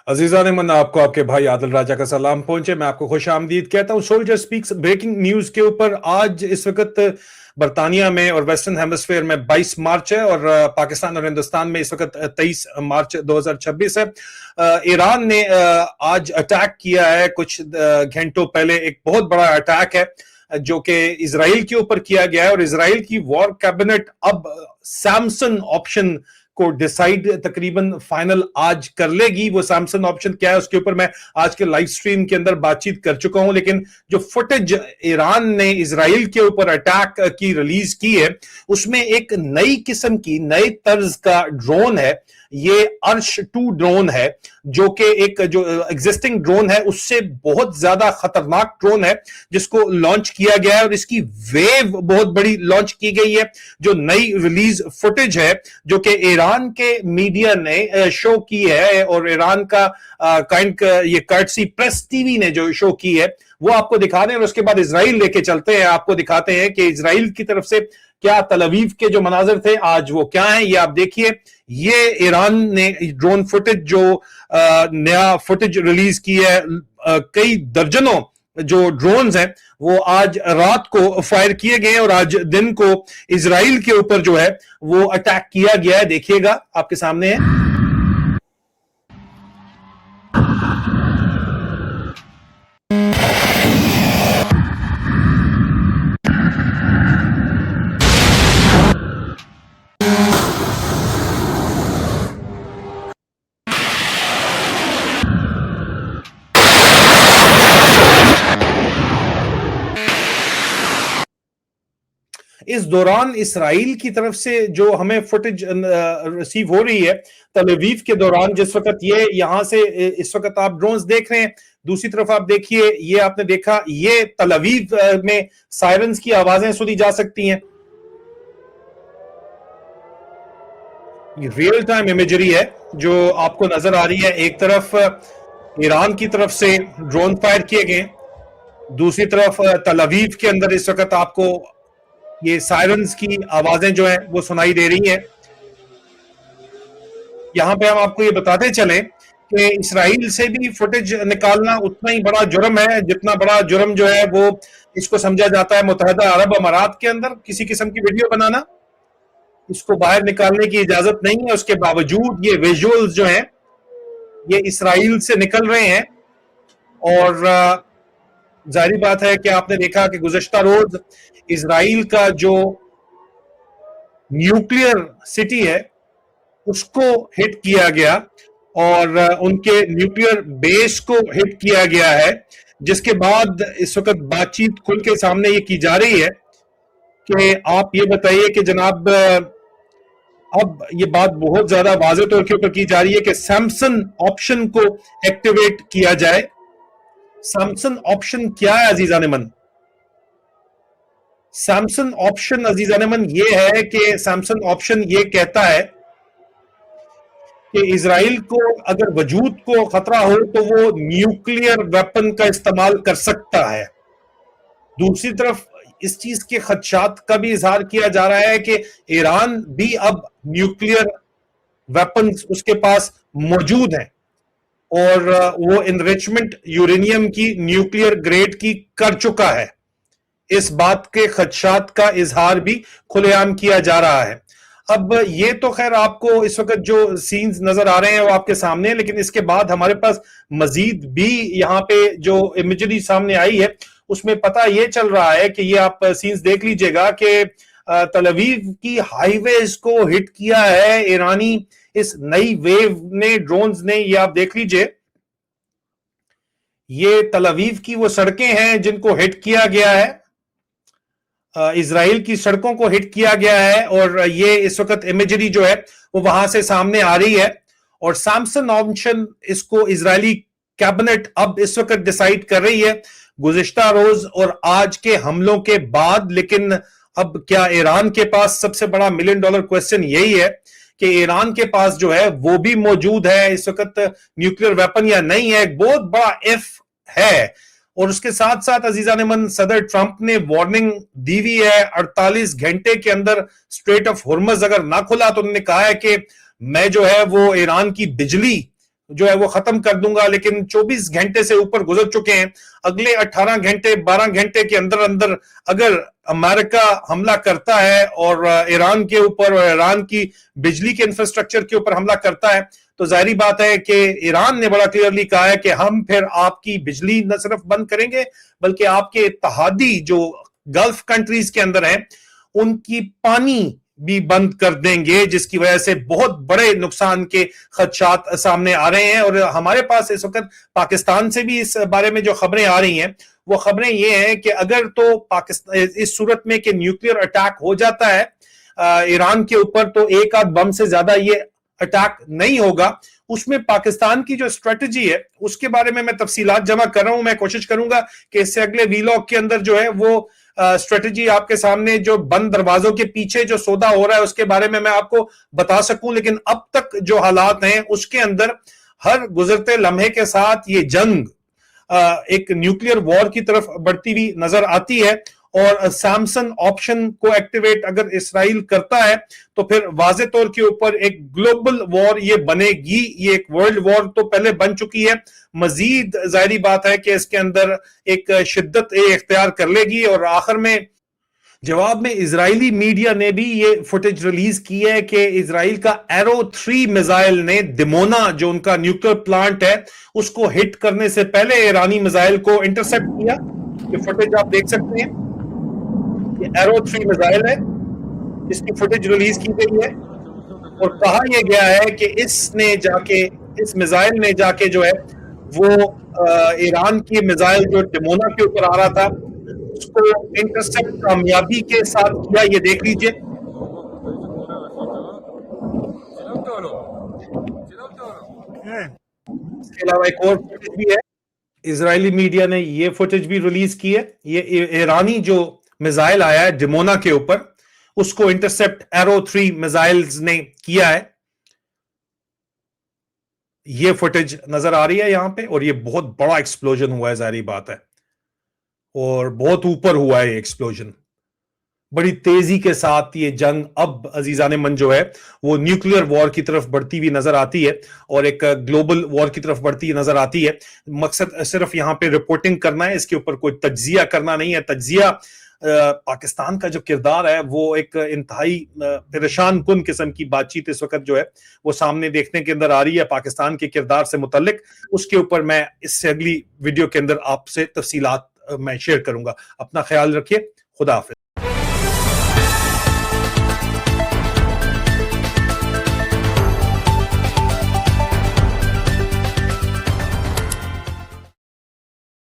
अजीजा ने मन आपको आपके भाई आदिल राजा का सलाम पहुंचे। मैं आपको खुश आमदीद कहता हूं। सोल्जर स्पीक्स ब्रेकिंग न्यूज के ऊपर आज इस वक्त बरतानिया में और वेस्टर्न हेमिस्फेयर में 22 मार्च है और पाकिस्तान और हिंदुस्तान में इस वक्त 23 मार्च 2026 है। ईरान ने आज अटैक किया है। कुछ घंटों पहले एक बहुत बड़ा अटैक है जो कि इजराइल के ऊपर किया गया है और इजराइल की वॉर कैबिनेट अब सैमसन ऑप्शन को डिसाइड तकरीबन फाइनल आज कर लेगी। वो सैमसंग ऑप्शन क्या है उसके ऊपर मैं आज के लाइव स्ट्रीम के अंदर बातचीत कर चुका हूं, लेकिन जो फुटेज ईरान ने इजराइल के ऊपर अटैक की रिलीज की है उसमें एक नई किस्म की नई तर्ज का ड्रोन है। ये अर्श 2 ड्रोन है जो कि एक जो एग्जिस्टिंग ड्रोन है उससे बहुत ज्यादा खतरनाक ड्रोन है जिसको लॉन्च किया गया है और इसकी वेव बहुत बड़ी लॉन्च की गई है। जो नई रिलीज फुटेज है जो कि ईरान के मीडिया ने शो की है और ईरान का ये कर्टसी प्रेस टीवी ने जो शो की है वो आपको दिखा रहे हैं और उसके बाद इजराइल लेके चलते हैं। आपको दिखाते हैं कि इजराइल की तरफ से क्या तल अवीव के जो मनाजर थे आज वो क्या है, ये आप देखिए। ये ईरान ने ड्रोन फुटेज जो नया फुटेज रिलीज की है, कई दर्जनों जो ड्रोन्स हैं वो आज रात को फायर किए गए और आज दिन को इजराइल के ऊपर जो है वो अटैक किया गया है। देखिएगा आपके सामने है। इस दौरान इसराइल की तरफ से जो हमें फुटेज रिसीव हो रही है तल अवीव के दौरान, जिस वक्त ये यहां से इस वक्त आप ड्रोन्स देख रहे हैं, दूसरी तरफ आप देखिए ये आपने देखा ये तल अवीव में सायरन्स की आवाजें सुनी जा सकती हैं। रियल टाइम इमेजरी है जो आपको नजर आ रही है। एक तरफ ईरान की तरफ से ड्रोन फायर किए गए, दूसरी तरफ तल अवीव के अंदर इस वक्त आपको ये सायरन्स की आवाजें जो है वो सुनाई दे रही हैं। यहां पे हम आपको ये बताते चले कि इसराइल से भी फुटेज निकालना उतना ही बड़ा जुर्म है जितना बड़ा जुर्म जो है वो इसको समझा जाता है मुत्तहिदा अरब अमारात के अंदर किसी किस्म की वीडियो बनाना। इसको बाहर निकालने की इजाजत नहीं है, उसके बावजूद ये विजुअल्स जो हैं ये इसराइल से निकल रहे हैं। और जाहिर बात है कि आपने देखा कि गुज़श्ता रोज इजराइल का जो न्यूक्लियर सिटी है उसको हिट किया गया और उनके न्यूक्लियर बेस को हिट किया गया है, जिसके बाद इस वक्त बातचीत खुल के सामने ये की जा रही है कि आप ये बताइए कि जनाब अब ये बात बहुत ज्यादा वाज़ेह तौर के ऊपर की जा रही है कि सैमसन ऑप्शन को एक्टिवेट किया जाए। सैमसन ऑप्शन क्या है अजीजा ने मन? सैमसन ऑप्शन अजीजा ने मन ये है कि सैमसन ऑप्शन ये कहता है कि इजराइल को अगर वजूद को खतरा हो तो वो न्यूक्लियर वेपन का इस्तेमाल कर सकता है। दूसरी तरफ इस चीज के खदशात का भी इजहार किया जा रहा है कि ईरान भी अब न्यूक्लियर वेपन्स उसके पास मौजूद हैं और वो इनरिचमेंट यूरेनियम की न्यूक्लियर ग्रेड की कर चुका है। इस बात के खदशात का इजहार भी खुलेआम किया जा रहा है। अब ये तो खैर आपको इस वक्त जो सीन्स नजर आ रहे हैं वो आपके सामने है, लेकिन इसके बाद हमारे पास मजीद भी यहाँ पे जो इमेजरी सामने आई है उसमें पता ये चल रहा है कि ये आप सीन्स देख लीजिएगा कि तल अवीव की हाईवेज को हिट किया है ईरानी इस नई वेव ने, ड्रोन्स ने। ये आप देख लीजिए, ये तल अवीव की वो सड़कें हैं जिनको हिट किया गया है, इजराइल की सड़कों को हिट किया गया है और ये इस वक्त इमेजरी जो है वो वहां से सामने आ रही है। और सैमसन ऑप्शन इसको इजरायली कैबिनेट अब इस वक्त डिसाइड कर रही है गुज़िश्ता रोज और आज के हमलों के बाद। लेकिन अब क्या ईरान के पास सबसे बड़ा $1 मिलियन क्वेश्चन यही है कि ईरान के पास जो है वो भी मौजूद है इस वक्त न्यूक्लियर वेपन या नहीं है? एक बहुत बड़ा इफ है। और उसके साथ साथ अजीजा नेमन सदर ट्रंप ने वार्निंग दी हुई है 48 घंटे के अंदर स्ट्रेट ऑफ हुर्मुज़ अगर ना खुला तो उन्होंने कहा है कि मैं जो है वो ईरान की बिजली जो है वो खत्म कर दूंगा, लेकिन 24 घंटे से ऊपर गुजर चुके हैं। अगले 18 घंटे 12 घंटे के अंदर अंदर अगर अमेरिका हमला करता है और ईरान के ऊपर और ईरान की बिजली के इंफ्रास्ट्रक्चर के ऊपर हमला करता है, तो जाहिर बात है कि ईरान ने बड़ा क्लियरली कहा है कि हम फिर आपकी बिजली न सिर्फ बंद करेंगे बल्कि आपके इत्तेहादी जो गल्फ कंट्रीज के अंदर हैं उनकी पानी भी बंद कर देंगे, जिसकी वजह से बहुत बड़े नुकसान के खदशात सामने आ रहे हैं। और हमारे पास इस वक्त पाकिस्तान से भी इस बारे में जो खबरें आ रही हैं वो खबरें ये हैं कि अगर तो पाकिस्तान इस सूरत में कि न्यूक्लियर अटैक हो जाता है ईरान के ऊपर, तो एक आध बम से ज्यादा ये अटैक नहीं होगा। उसमें पाकिस्तान की जो स्ट्रेटजी है उसके बारे में मैं तफसीलात जमा कर रहा हूं। मैं कोशिश करूंगा कि इससे अगले वीलॉग के अंदर जो है वो स्ट्रेटजी आपके सामने, जो बंद दरवाजों के पीछे जो सौदा हो रहा है उसके बारे में मैं आपको बता सकूं। लेकिन अब तक जो हालात हैं उसके अंदर हर गुजरते लम्हे के साथ ये जंग एक न्यूक्लियर वॉर की तरफ बढ़ती हुई नजर आती है। और सैमसन ऑप्शन को एक्टिवेट अगर इसराइल करता है तो फिर वाजे तौर के ऊपर एक ग्लोबल वॉर ये बनेगी। ये एक वर्ल्ड वॉर तो पहले बन चुकी है, मजीद जाहिर बात है कि इसके अंदर एक शिद्दत इख्तियार कर लेगी। और आखिर में जवाब में इजरायली मीडिया ने भी ये फुटेज रिलीज की है कि इजराइल का एरो 3 मिसाइल ने दिमोना जो उनका न्यूक्लियर प्लांट है उसको हिट करने से पहले ईरानी मिसाइल को इंटरसेप्ट किया। ये फुटेज आप देख सकते हैं, ये एरो 3 मिसाइल है, इसकी फुटेज रिलीज की गई है और कहा यह गया है कि इस मिसाइल ने जाके जो है वो ईरान की मिसाइल जो दिमोना के ऊपर आ रहा था उसको इंटरसेप्ट कामयाबी के साथ किया। ये देख लीजिए, इसके अलावा एक और फुटेज भी है, इजरायली मीडिया ने ये फुटेज भी रिलीज की है। ये ईरानी जो मिसाइल आया है दिमोना के ऊपर उसको इंटरसेप्ट एरो 3 मिसाइल्स ने किया है। ये फुटेज नजर आ रही है यहां पे, और ये बहुत बड़ा एक्सप्लोजन हुआ है, जाहिर बात है, और बहुत ऊपर हुआ है ये एक्सप्लोजन। बड़ी तेजी के साथ ये जंग अब अजीजान मन जो है वो न्यूक्लियर वॉर की तरफ बढ़ती हुई नजर आती है और एक ग्लोबल वॉर की तरफ बढ़ती हुई नजर आती है। मकसद सिर्फ यहां पे रिपोर्टिंग करना है, इसके ऊपर कोई तज्जिया करना नहीं है। तज्जिया पाकिस्तान का जो किरदार है वो एक इंतहाई परेशान कुन किस्म की बातचीत इस वक्त जो है वो सामने देखने के अंदर आ रही है पाकिस्तान के किरदार से मुतल्लिक। उसके ऊपर मैं इससे अगली वीडियो के अंदर आपसे तफसीलात मैं शेयर करूंगा। अपना ख्याल रखिए, खुदा हाफिज।